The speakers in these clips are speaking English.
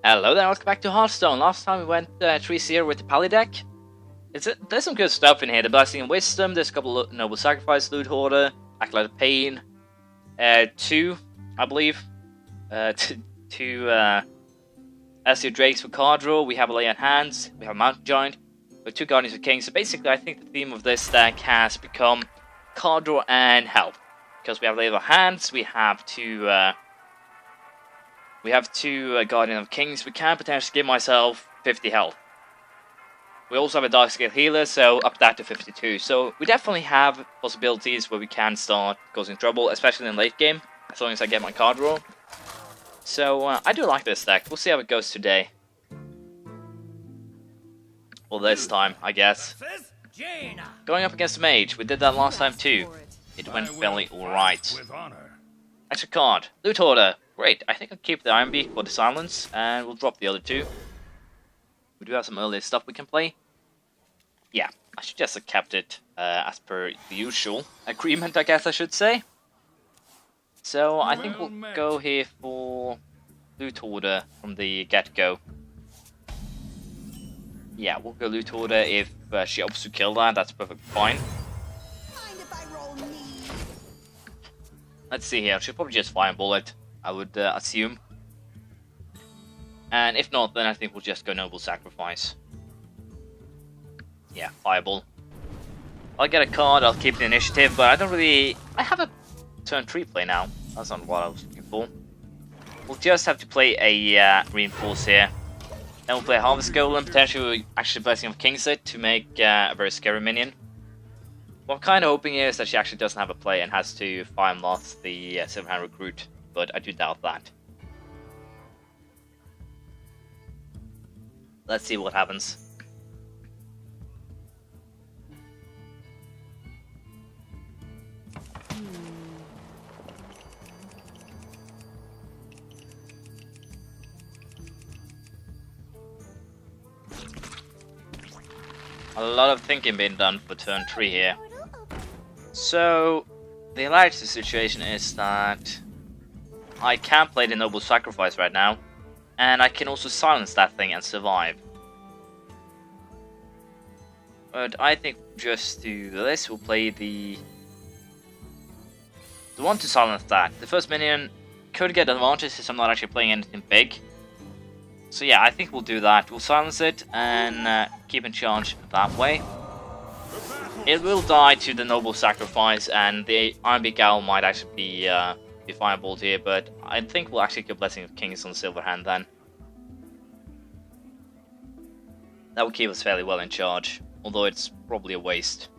Hello there, welcome back to Hearthstone. Last time we went 3-0 with the Pally deck. There's some good stuff in here. The Blessing of Wisdom, there's a couple of Noble Sacrifice, Loot Hoarder, Alot of Pain, 2, I believe. Two Asio Drakes for card draw, we have a Lay on Hands, we have a Mountain Giant, we have 2 Guardians of Kings. So basically I think the theme of this deck has become card draw and health. Because we have Lay on Hands, we have two Guardian of Kings. We can potentially give myself 50 health. We also have a Dark Scale Healer, so up that to 52. So we definitely have possibilities where we can start causing trouble, especially in late game, as long as I get my card draw. So I do like this deck. We'll see how it goes today. Well, this time, I guess. Going up against a mage, we did that last time too. It went fairly alright. Extra card, Loot Hoarder. Great, I think I'll keep the Iron Beak for the silence, and we'll drop the other 2. We do have some earlier stuff we can play. Yeah, I should just have kept it as per the usual agreement, I guess I should say. So I think we'll go here for Loot Hoarder from the get-go. Yeah, we'll go Loot Hoarder if she opts to kill that, that's perfectly fine. Let's see here, she'll probably just Fireball it, I would assume. And if not, then I think we'll just go Noble Sacrifice. Yeah, Fireball. I'll get a card, I'll keep the initiative, but I don't really... I have a turn 3 play now. That's not what I was looking for. We'll just have to play a Reinforce here. Then we'll play Harvest Golem, potentially we'll actually Blessing of Kings it to make a very scary minion. What I'm kind of hoping is that she actually doesn't have a play and has to Fire Moth the Silverhand Recruit, but I do doubt that. Let's see what happens. A lot of thinking being done for turn 3 here. So, the hilarity situation is that I can play the Noble Sacrifice right now, and I can also silence that thing and survive. But I think just do this, we'll play the one to silence that. The first minion could get advantage since I'm not actually playing anything big. So yeah, I think we'll do that. We'll silence it and keep in charge that way. It will die to the Noble Sacrifice, and the Iron Beak Owl might actually be fireballed here, but I think we'll actually get Blessing of Kings on the Silver Hand then. That will keep us fairly well in charge, although it's probably a waste.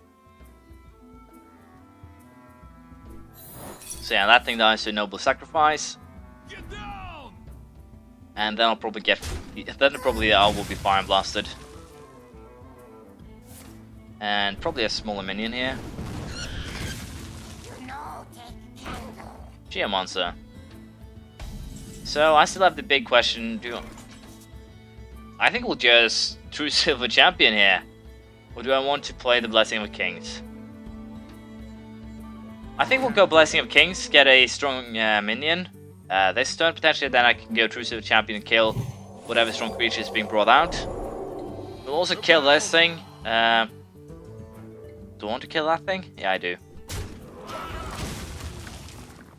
So yeah, that thing dies to Noble Sacrifice. And then I'll probably get... then probably the Owl will be Fire and Blasted. And probably a smaller minion here. Geomancer. So I still have the big question, I think we'll just True Silver Champion here. Or do I want to play the Blessing of Kings? I think we'll go Blessing of Kings, get a strong minion. This turn potentially, then I can go True Silver Champion and kill whatever strong creature is being brought out. We'll also kill this thing. Do I want to kill that thing? Yeah, I do.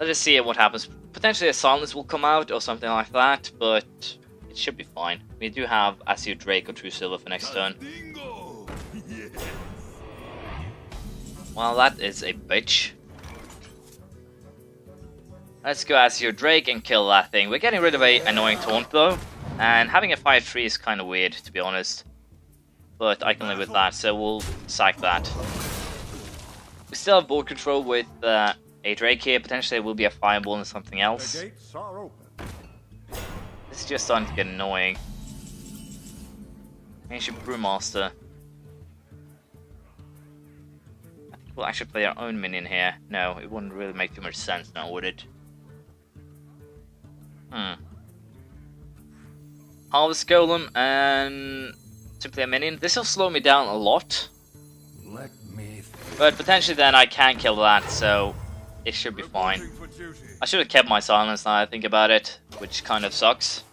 Let's just see what happens. Potentially a silence will come out or something like that, but it should be fine. We do have Asio Drake or True Silver for next turn. Well, that is a bitch. Let's go Asio Drake and kill that thing. We're getting rid of an annoying taunt though, and having a 5-3 is kind of weird, to be honest. But I can live with that, so we'll sack that. We still have board control with a Drake here. Potentially it will be a Fireball and something else. This is just starting to get annoying. Ancient Brewmaster. I think we'll actually play our own minion here. No, it wouldn't really make too much sense now, would it? Harvest Golem and simply a minion. This will slow me down a lot. But potentially then I can kill that, so it should be fine. I should have kept my silence now I think about it, which kind of sucks.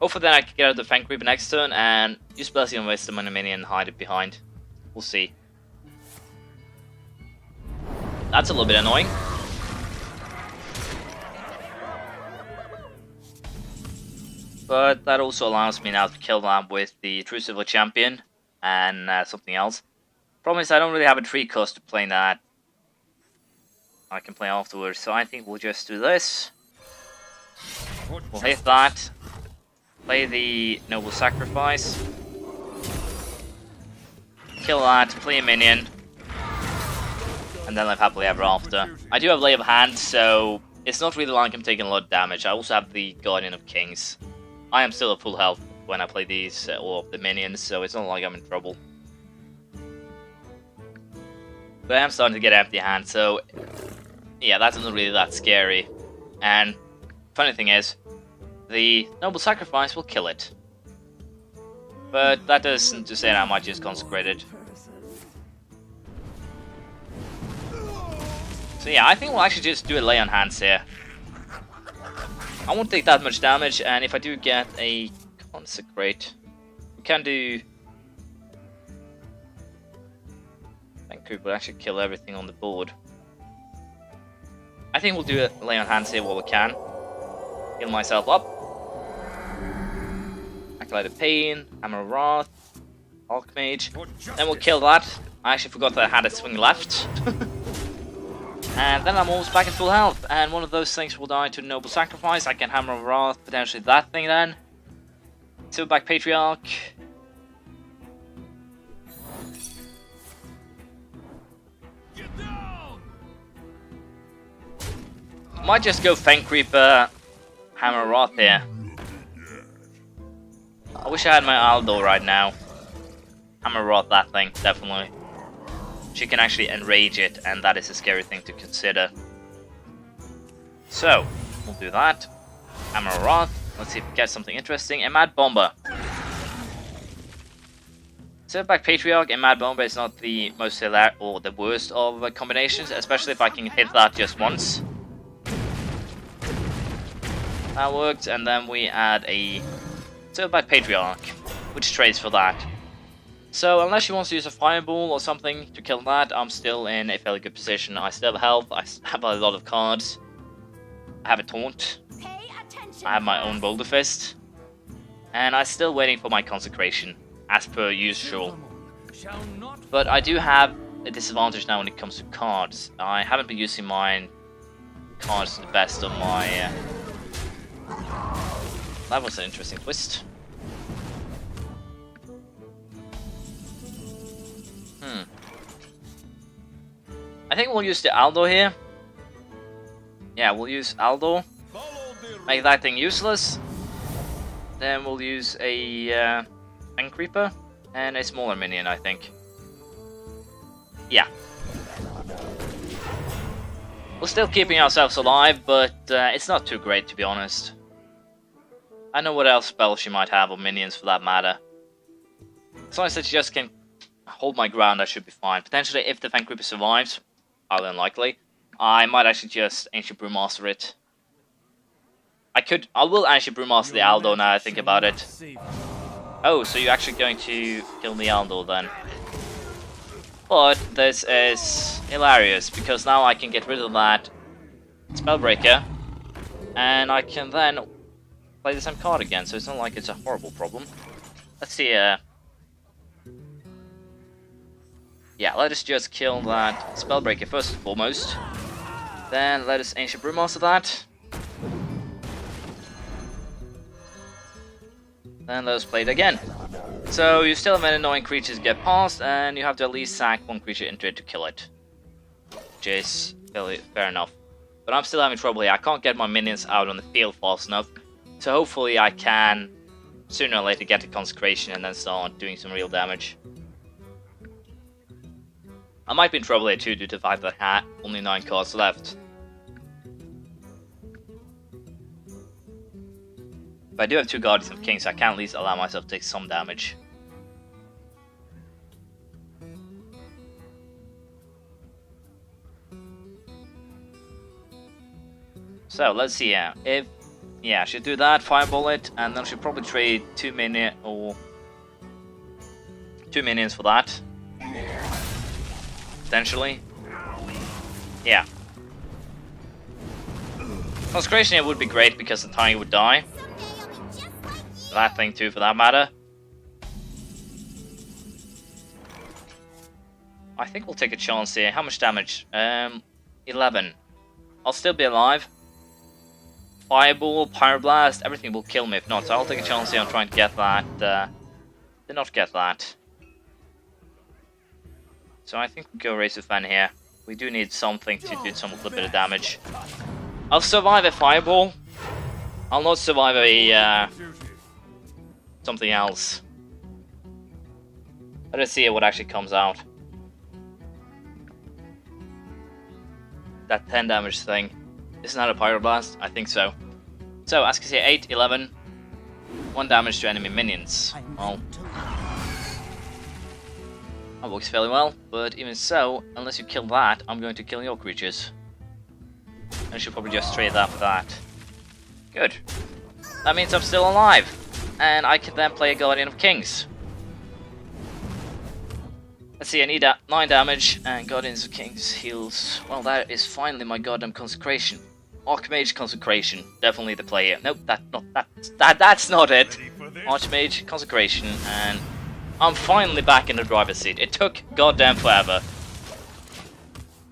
Hopefully then I can get out of the Fang Creeper next turn and use Blessing on Wisdom on a minion and hide it behind. We'll see. That's a little bit annoying. But that also allows me now to kill them with the True Civil Champion and something else. Problem is I don't really have a tree cost to play that. I can play afterwards, so I think we'll just do this. We'll hit that. Play the Noble Sacrifice. Kill that, play a minion. And then live happily ever after. I do have Lay of Hand, so it's not really like I'm taking a lot of damage. I also have the Guardian of Kings. I am still at full health when I play these, or the minions, so it's not like I'm in trouble. But I am starting to get empty hand, so yeah, that's not really that scary. And funny thing is, the Noble Sacrifice will kill it. But that doesn't just say I might just consecrate it. So yeah, I think we'll actually just do a Lay on Hands here. I won't take that much damage, and if I do get a consecrate, we can do... Fang Creeper will actually kill everything on the board. I think we'll do a Lay on Hands here while we can. Heal myself up. Acolyte of Pain, Hammer of Wrath, Archmage. Then we'll kill that. I actually forgot that I had a swing left. And then I'm almost back in full health, and one of those things will die to Noble Sacrifice. I can Hammer of Wrath, potentially that thing then. Silverback Patriarch. Might just go Fang Creeper, Hammer of Wrath here. I wish I had my Aldo right now. Hammer of Wrath that thing, definitely. She can actually enrage it, and that is a scary thing to consider. So, we'll do that. Hammer of Wrath. Let's see if we get something interesting. A Mad Bomber. Silverback Patriarch and Mad Bomber is not the most hilarious or the worst of combinations, especially if I can hit that just once. That worked, and then we add a Silverback Patriarch, which trades for that. So unless she wants to use a fireball or something to kill that, I'm still in a fairly good position. I still have health, I have a lot of cards. I have a taunt. I have my own Boulder Fist. And I'm still waiting for my consecration, as per usual. But I do have a disadvantage now when it comes to cards. I haven't been using my cards to the best of my... That was an interesting twist. I think we'll use the Aldo here. Yeah, we'll use Aldo. Make that thing useless. Then we'll use a Fang Creeper and a smaller minion, I think. Yeah. We're still keeping ourselves alive, but it's not too great, to be honest. I know what else spells she might have, or minions for that matter. As long as I just can hold my ground, I should be fine. Potentially, if the Fang Creeper survives, highly unlikely, I might actually just Ancient Brewmaster it. I will Ancient Brewmaster the Aldo now I think about it. Oh, so you're actually going to kill the Aldo then. But this is hilarious, because now I can get rid of that Spellbreaker, and I can then play the same card again, so it's not like it's a horrible problem. Let's see, yeah, let us just kill that Spellbreaker first and foremost. Then let us Ancient Brewmaster that. Then let us play it again. So you still have an annoying creatures get past, and you have to at least sack one creature into it to kill it. Which is fair enough. But I'm still having trouble here. I can't get my minions out on the field fast enough. So hopefully I can, sooner or later, get to Consecration and then start doing some real damage. I might be in trouble here too, due to the fact that I had only 9 cards left. But I do have 2 Guardians of Kings, so I can at least allow myself to take some damage. So let's see here. If Yeah, I should do that, fireball it, and then I should probably trade 2 minions or 2 minions for that. Potentially. Yeah. Consecration here would be great because the Tiny would die. That thing too, for that matter. I think we'll take a chance here. How much damage? 11. I'll still be alive. Fireball, Pyroblast, everything will kill me if not. So I'll take a chance here on trying to get that. Did not get that. So I think we'll go Raise the Fan here. We do need something to do some little bit of damage. I'll survive a Fireball. I'll not survive a something else. Let's see what actually comes out. That 10 damage thing. Isn't that a Pyroblast? I think so. So, as you can see, 8, 11. 1 damage to enemy minions. Well, that works fairly well, but even so, unless you kill that, I'm going to kill your creatures. I should probably just trade that for that. Good. That means I'm still alive, and I can then play a Guardian of Kings. Let's see, I need 9 damage, and Guardians of Kings heals. Well, that is finally my goddamn Consecration. Archmage Consecration, definitely the play here. Nope, that's not it. Archmage Consecration, and I'm finally back in the driver's seat. It took goddamn forever.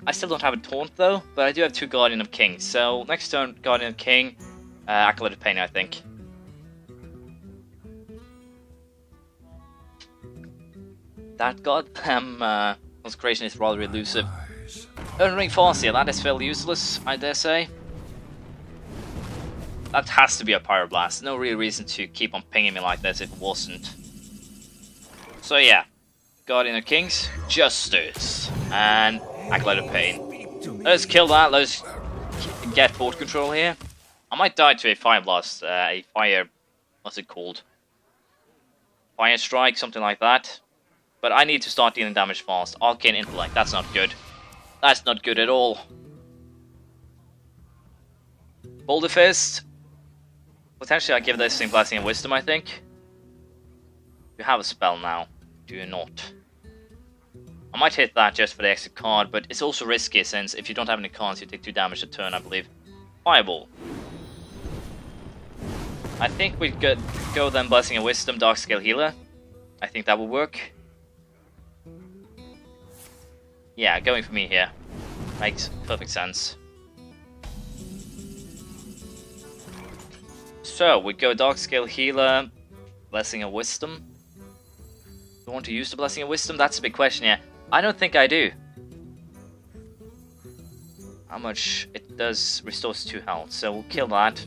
I still don't have a taunt though, but I do have 2 Guardian of Kings. So next turn, Guardian of King, Acolyte of Pain, I think. That goddamn Consecration is rather elusive. Ring Farseer, that is fairly useless, I dare say. That has to be a Pyroblast. No real reason to keep on pinging me like this if it wasn't. So yeah, Guardian of Kings, Justice, and Acolyte of Pain. Let's kill that, let's get board control here. I might die to a Fire Blast, a Fire... what's it called? Fire Strike, something like that. But I need to start dealing damage fast. Arcane Intellect, that's not good. That's not good at all. Boulder Fist. Potentially I give this thing Blessing and Wisdom, I think. You have a spell now. Do you not? I might hit that just for the extra card, but it's also risky since if you don't have any cards, you take 2 damage a turn, I believe. Fireball. I think we could go then Blessing and Wisdom, Dark Scale Healer. I think that will work. Yeah, going for me here. Makes perfect sense. So, we go Dark Scale Healer, Blessing of Wisdom. Do I want to use the Blessing of Wisdom? That's a big question here. I don't think I do. How much? It does restores 2 health, so we'll kill that.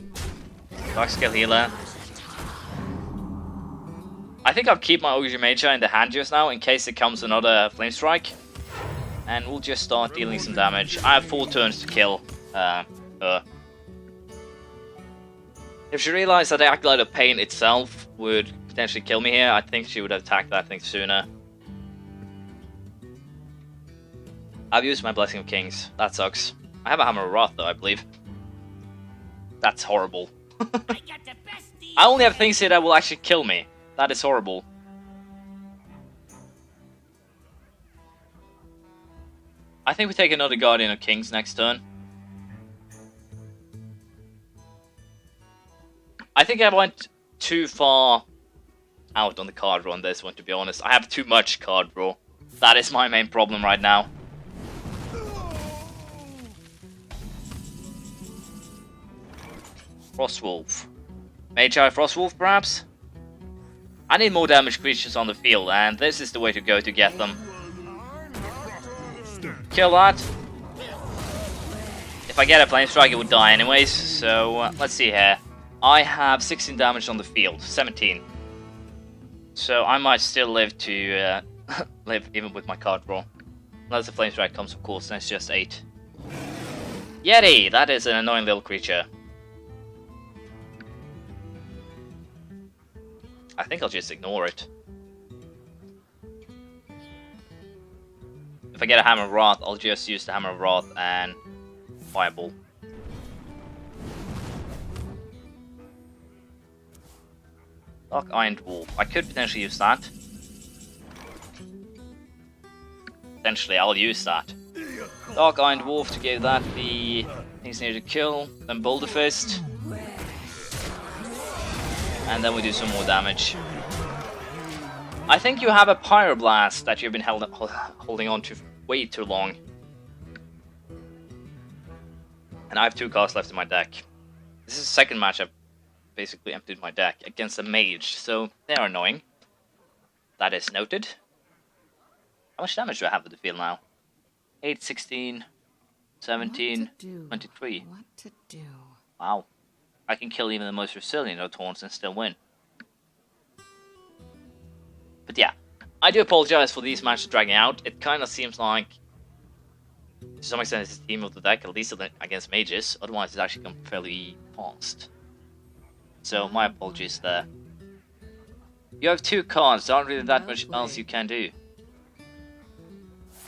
Dark Scale Healer. I think I'll keep my Ogre Major in the hand just now in case it comes another Flame Strike. And we'll just start dealing some damage. I have 4 turns to kill her. If she realized that the Acolyte of Pain itself would potentially kill me here, I think she would have attacked that thing sooner. I've used my Blessing of Kings. That sucks. I have a Hammer of Wrath though, I believe. That's horrible. I only have things here that will actually kill me. That is horrible. I think we take another Guardian of Kings next turn. I think I went too far out on the card draw on this one, to be honest. I have too much card draw. That is my main problem right now. Frostwolf. Magi Frostwolf, perhaps? I need more damage creatures on the field, and this is the way to go to get them. Kill that. If I get a Flame Strike, it would die anyways, so let's see here. I have 16 damage on the field, 17. So I might still live to live even with my card draw. Unless the Flame Strike comes, of course, then it's just 8. Yeti! That is an annoying little creature. I think I'll just ignore it. If I get a Hammer of Wrath, I'll just use the Hammer of Wrath and Fireball. Dark Iron Dwarf. I could potentially use that. Potentially, I'll use that. Dark Iron Dwarf to give that the things needed to kill. Then Boulder Fist. And then we do some more damage. I think you have a Pyroblast that you've been holding on to way too long. And I have 2 cards left in my deck. This is the second match I've basically emptied my deck against a mage, so they're annoying. That is noted. How much damage do I have with the field now? 8, 16, 17, 23. What to do? Wow. I can kill even the most resilient of taunts and still win. But yeah, I do apologize for these matches dragging out. It kind of seems like, to some extent, it's the team of the deck, at least against mages. Otherwise, it's actually gone fairly fast. So, my apologies there. You have 2 cards, there aren't really that much else you can do.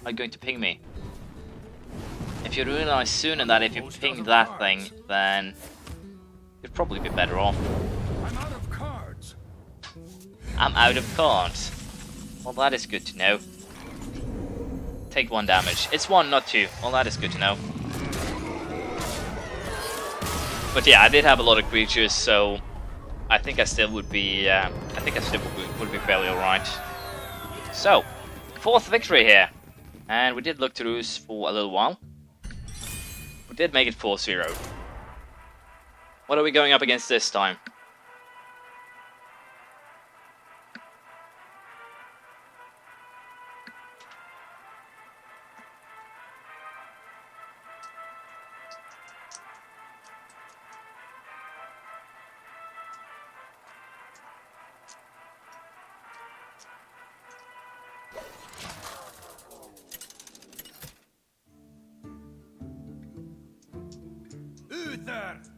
Are you going to ping me? If you realize sooner that if you ping that thing, then you'd probably be better off. I'm out of cards. I'm out of cards. Well, that is good to know. Take 1 damage. It's 1, not 2. Well, that is good to know. But yeah, I did have a lot of creatures, so I think I still would be. Would be fairly alright. So, 4th victory here, and we did look to lose for a little while. We did make it 4-0. What are we going up against this time?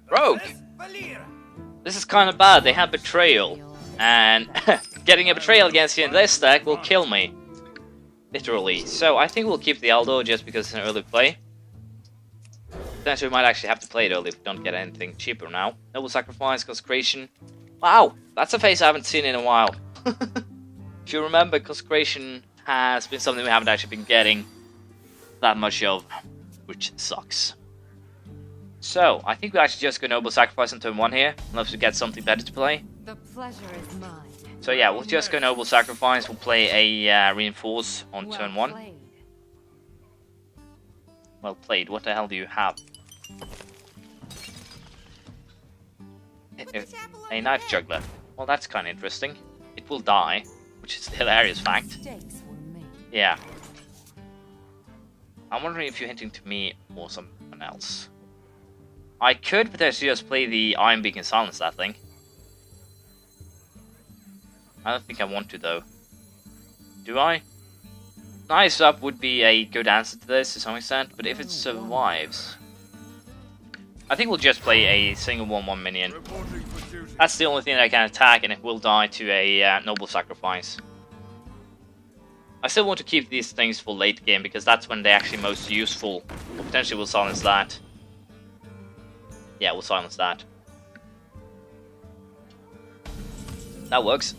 Rogue! This is kind of bad. They have Betrayal. And getting a Betrayal against you in this deck will kill me. Literally. So I think we'll keep the Aldo just because it's an early play. Potentially we might actually have to play it early if we don't get anything cheaper now. Noble Sacrifice, Consecration. Wow! That's a face I haven't seen in a while. If you remember, Consecration has been something we haven't actually been getting that much of, which sucks. So, I think we actually just go Noble Sacrifice on turn 1 here, unless we get something better to play. The pleasure is mine. So yeah, we'll just go Noble Sacrifice, we'll play a Reinforce on turn 1. Played. Well played, what the hell do you have? A Knife Juggler. Well, that's kind of interesting. It will die, which is a hilarious fact. Mistakes were made. Yeah. I'm wondering if you're hinting to me or someone else. I could potentially just play the Iron Beak and silence that thing. I don't think I want to though. Do I? Knives Up would be a good answer to this to some extent, but if it survives... I think we'll just play a single 1/1 minion. That's the only thing that I can attack, and it will die to a Noble Sacrifice. I still want to keep these things for late game, because that's when they're actually most useful. Or potentially we'll silence that. Yeah, we'll silence that. That works.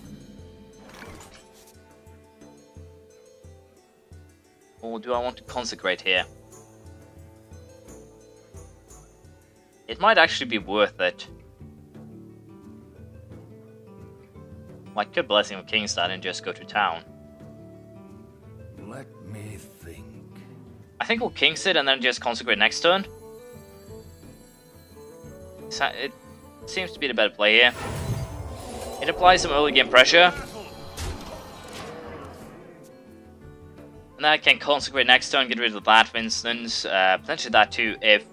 Or do I want to consecrate here? It might actually be worth it. I could Blessing of Kingstad and just go to town. Let me think. I think we'll Kingsit and then just consecrate next turn. It seems to be the better play here. It applies some early game pressure. And then I can consecrate next turn, get rid of that for instance. Potentially that too if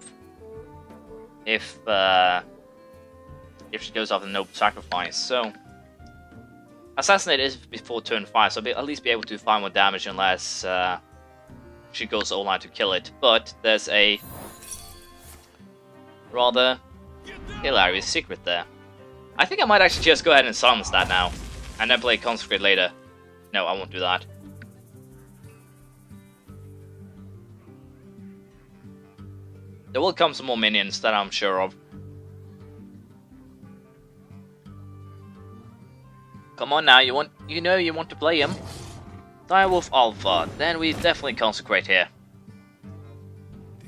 she goes off the Noble Sacrifice. So Assassinate is before turn 5, so I'll at least be able to 5 more damage unless she goes all out to kill it. But there's a rather hilarious secret there. I think I might actually just go ahead and silence that now, and then play Consecrate later. No, I won't do that. There will come some more minions that I'm sure of. Come on now, you want to play him. Direwolf Alpha, then we definitely consecrate here.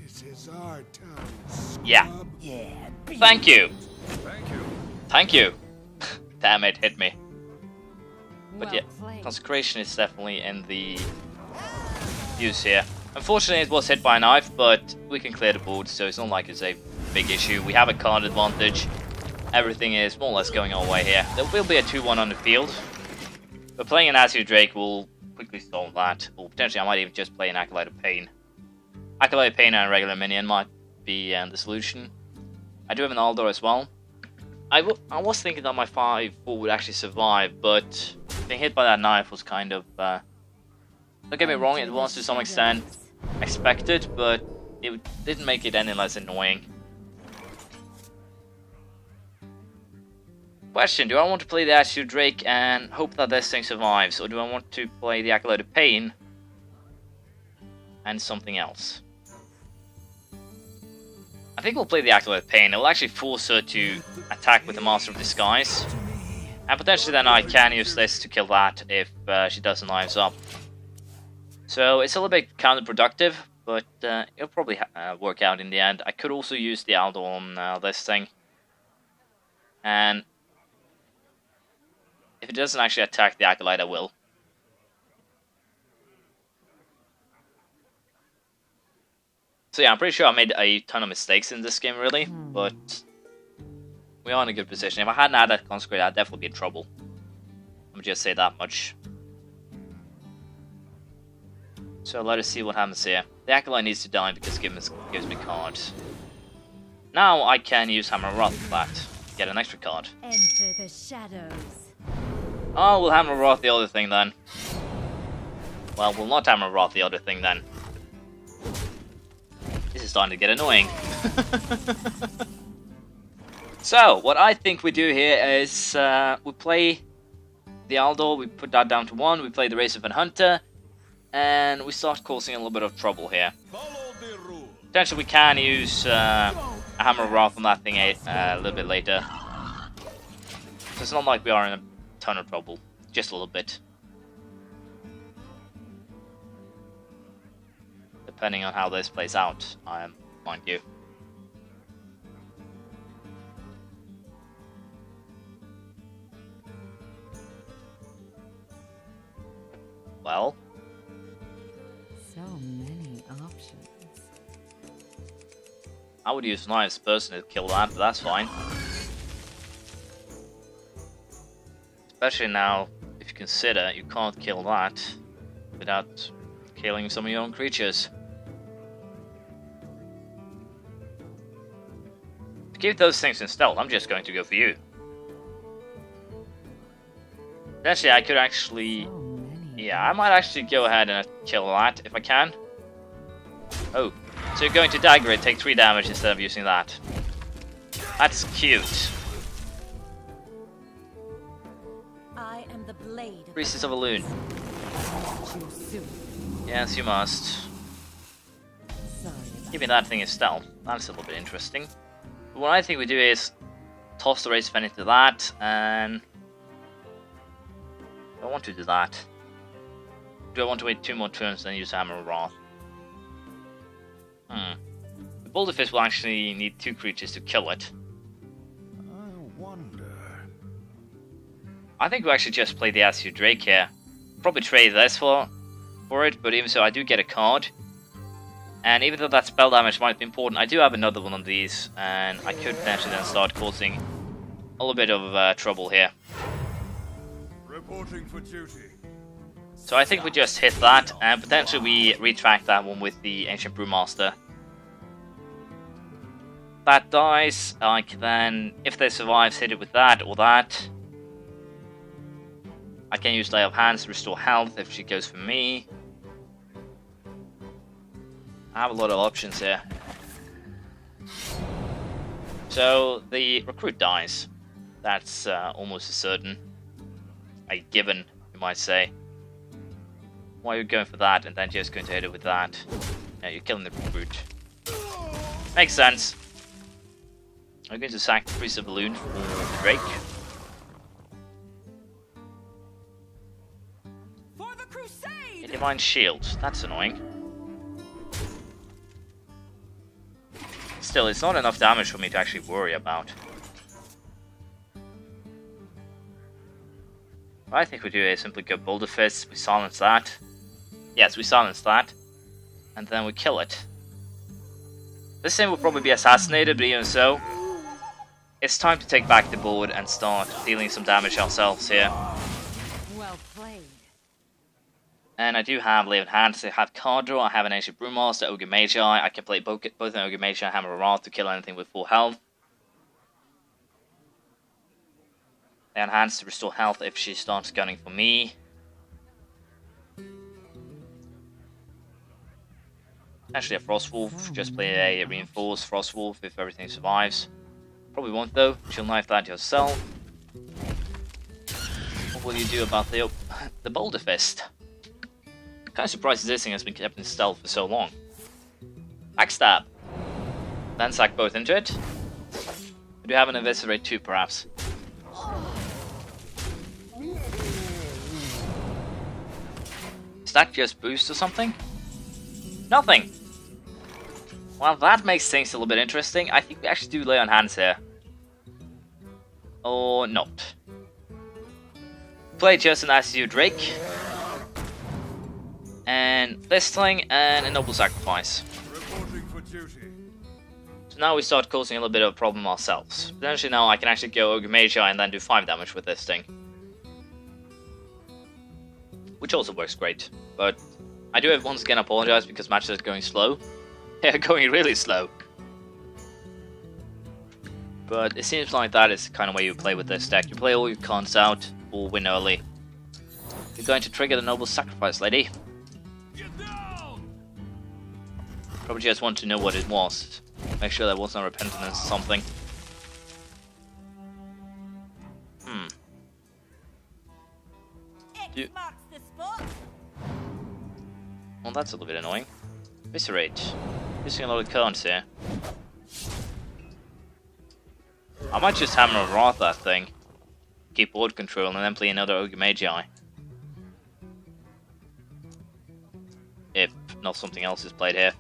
This is our time. Yeah. Yeah. Thank you. Thank you. Thank you. Damn it, hit me. But Well yeah, played. consecration is definitely in the use here. Unfortunately, it was hit by a knife, but we can clear the board, so it's not like it's a big issue. We have a card advantage. Everything is more or less going our way here. There will be a 2-1 on the field, but playing an Azure Drake will quickly solve that. Or potentially, I might even just play an Acolyte of Pain. Acolyte of Pain and a regular minion might be the solution. I do have an Aldor as well. I was thinking that my 5-4 would actually survive, but being hit by that knife was kind of... don't get me wrong, it was to some extent expected, but it didn't make it any less annoying. Question, do I want to play the Azure Drake and hope that this thing survives, or do I want to play the Acolyte of Pain and something else? I think we'll play the Acolyte of Pain. It will actually force her to attack with the Master of Disguise. And potentially then I can use this to kill that if she doesn't Knives Up. So it's a little bit counterproductive, but it'll probably work out in the end. I could also use the Aldo on this thing. And if it doesn't actually attack the Acolyte, I will. So yeah, I'm pretty sure I made a ton of mistakes in this game, really, but we are in a good position. If I hadn't had that Consecrate, I'd definitely be in trouble. Let me just say that much. So let us see what happens here. The Acolyte needs to die because it gives me cards. Now I can use Hammer of Wrath for that. Get an extra card. Enter the shadows. Oh, we'll Hammer of Wrath the other thing then. Well, we'll not Hammer of Wrath the other thing then. This is starting to get annoying. So, what I think we do here is we play the Aldor, we put that down to 1, we play the Race of an Hunter, and we start causing a little bit of trouble here. Potentially we can use a Hammer of Wrath on that thing a little bit later. So it's not like we are in a ton of trouble, just a little bit. Depending on how this plays out, mind you. Well. So many options. I would use Knives personally to kill that, but that's fine. Especially now, if you consider you can't kill that without killing some of your own creatures. To keep those things in stealth, I'm just going to go for you. Actually, I could actually... So many. Yeah, I might actually go ahead and kill that if I can. Oh, so you're going to dagger it, take 3 damage instead of using that. That's cute. I am the blade. Priestess of a Loon. Too soon. Yes, you must. Sorry. Keeping that thing in stealth. That's a little bit interesting. But what I think we do is toss the Race Fan into that, and I want to do that. Do I want to wait 2 more turns and then use Hammer of Wrath? The Boulder Fist will actually need 2 creatures to kill it. I wonder. I think we actually just play the Azure Drake here. Probably trade this for it, but even so, I do get a card. And even though that spell damage might be important, I do have another one of these, and I could potentially then start causing a little bit of trouble here. Reporting for duty. So I think we just hit that, and potentially we retract that one with the Ancient Brewmaster. That dies, I can then, if they survive, hit it with that or that. I can use Lay of Hands to restore health if she goes for me. I have a lot of options here. So the recruit dies. That's almost a certain. A given, you might say. Why are you going for that and then just going to hit it with that? Yeah, you're killing the recruit. Makes sense. I'm going to sack the Priest of Balloon for the Drake. A divine shield. That's annoying. Still, it's not enough damage for me to actually worry about. What I think we do is simply go Boulder Fist, we silence that. Yes, we silence that. And then we kill it. This thing will probably be assassinated, but even so, it's time to take back the board and start dealing some damage ourselves here. Well played. And I do have Lay on Hands, I have card draw, I have an Ancient Brewmaster, Ogre Magi, I can play both an Ogre Magi and Hammer of Wrath to kill anything with full health. Lay on Hands to restore health if she starts gunning for me. Actually a Frostwolf, just play a Reinforced Frostwolf if everything survives. Probably won't though, she'll knife that yourself. What will you do about the Boulder Fist? Kind of surprised this thing has been kept in stealth for so long. Backstab. Then sack both into it. We do have an Eviscerate too, perhaps. Is that just boost or something? Nothing! Well, that makes things a little bit interesting. I think we actually do Lay on Hands here. Or not. Play just an Azure Drake. And this thing, and a Noble Sacrifice. So now we start causing a little bit of a problem ourselves. Potentially now I can actually go Ogre Magi and then do 5 damage with this thing. Which also works great. But I do have once again apologize because matches are going slow. They're going really slow. But it seems like that is the kind of way you play with this deck. You play all your cards out, or win early. You're going to trigger the Noble Sacrifice, lady. Probably just want to know what it was. Make sure there wasn't a repentance or something. Well, that's a little bit annoying. Eviscerate. Missing a lot of cards here. I might just Hammer of Wrath that thing. Keep board control and then play another Ogre Magi. If not something else is played here.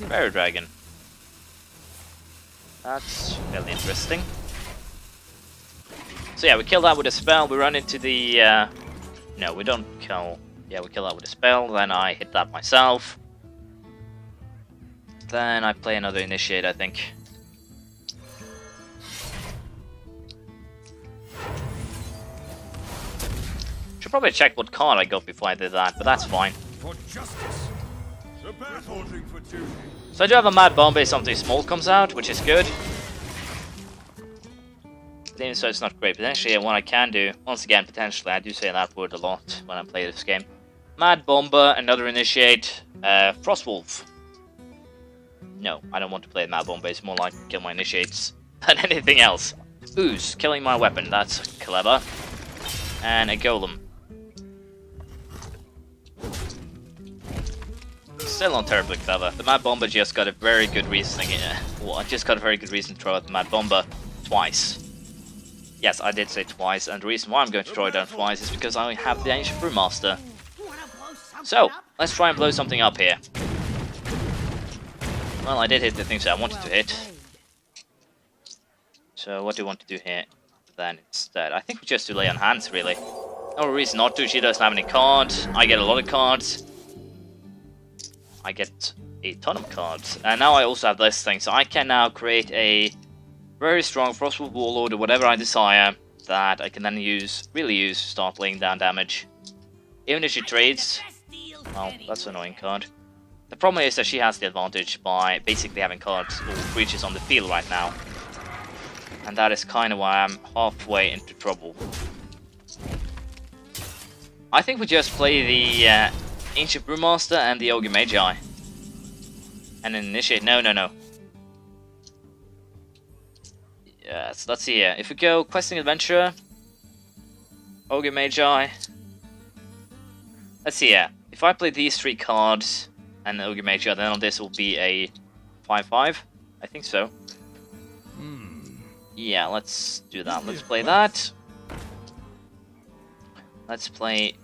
Fairy Dragon. That's fairly interesting. So yeah, we kill that with a spell, we run into the... no, we don't kill... Yeah, we kill that with a spell, then I hit that myself. Then I play another Initiate, I think. Should probably check what card I got before I did that, but that's fine. For justice. So I do have a Mad Bomb base, something small comes out, which is good. But even so, it's not great. Potentially, what I can do, once again, potentially, I do say that word a lot when I play this game. Mad Bomber, another Initiate, Frostwolf. No, I don't want to play Mad Bomber, it's more like kill my Initiates than anything else. Ooze, killing my weapon, that's clever. And a Golem. Still not terribly clever. The Mad Bomber just got a very good reasoning. Well, I just got a very good reason to throw out the Mad Bomber twice. Yes, I did say twice, and the reason why I'm going to throw it down twice is because I have the Ancient Brewmaster. So, let's try and blow something up here. Well, I did hit the things that I wanted to hit. So, what do you want to do here then instead? I think we just do Lay on Hands, really. No reason not to. She doesn't have any cards. I get a lot of cards. I get a ton of cards. And now I also have this thing, so I can now create a very strong Frostwolf Warlord or whatever I desire that I can then really use to start laying down damage. Even if she trades... Oh, that's an annoying card. The problem is that she has the advantage by basically having cards or creatures on the field right now. And that is kind of why I'm halfway into trouble. I think we just play the Ancient Brewmaster and the Ogre Magi. And then Initiate. No. Yes, let's see here. If we go Questing Adventurer, Ogre Magi. Let's see here. If I play these 3 cards and the Ogre Magi, then this will be a 5/5. I think so. Yeah, let's do that. Let's play that. Let's play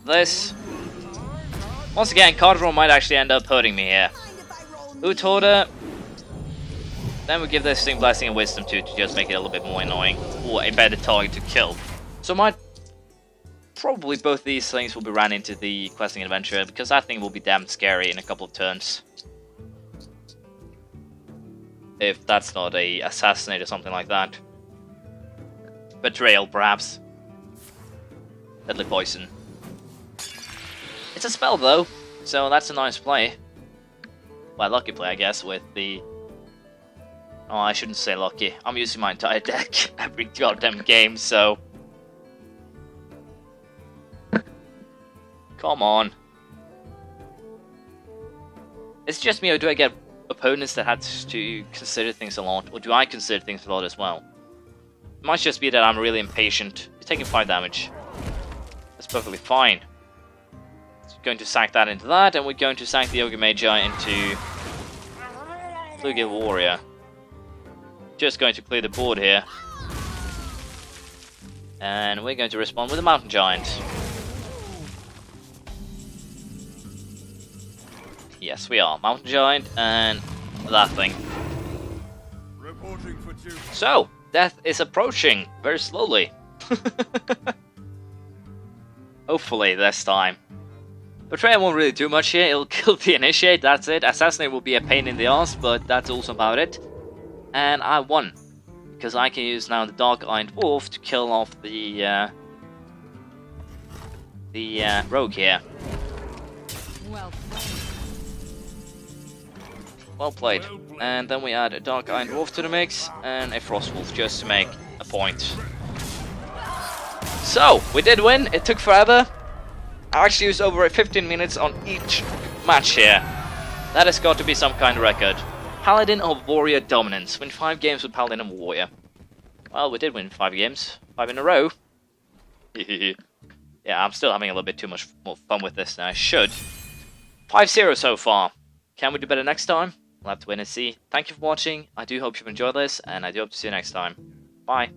this. Once again, card draw might actually end up hurting me here. Loot order. Then we give this thing Blessing and Wisdom too, to just make it a little bit more annoying. Or a better target to kill. So probably both these things will be ran into the questing adventure, because that thing will be damn scary in a couple of turns. If that's not a assassinate or something like that. Betrayal, perhaps. Deadly poison. It's a spell though, so that's a nice play. Well, lucky play, I guess, with the... Oh, I shouldn't say lucky. I'm using my entire deck every goddamn game, so... Come on. It's just me, or do I get opponents that had to consider things a lot? Or do I consider things a lot as well? It might just be that I'm really impatient. You're taking 5 damage. That's perfectly fine. So we're going to sack that into that, and we're going to sack the Ogre Magi into Flugal Warrior. Just going to clear the board here. And we're going to respond with a Mountain Giant. Yes, we are. Mountain Giant and that thing. So, death is approaching very slowly. Hopefully this time. Betrayal won't really do much here. It'll kill the Initiate, that's it. Assassinate will be a pain in the ass, but that's also about it. And I won. Because I can use now the Dark-Eyed Dwarf to kill off the rogue here. Well played. And then we add a Dark Iron Dwarf to the mix and a Frost Wolf just to make a point. So, we did win. It took forever. I actually used over 15 minutes on each match here. That has got to be some kind of record. Paladin or Warrior Dominance. Win 5 games with Paladin and Warrior. Well, we did win 5 games. 5 in a row. Yeah, I'm still having a little bit too much more fun with this than I should. 5-0 so far. Can we do better next time? We'll have to wait and see. Thank you for watching. I do hope you've enjoyed this, and I do hope to see you next time. Bye.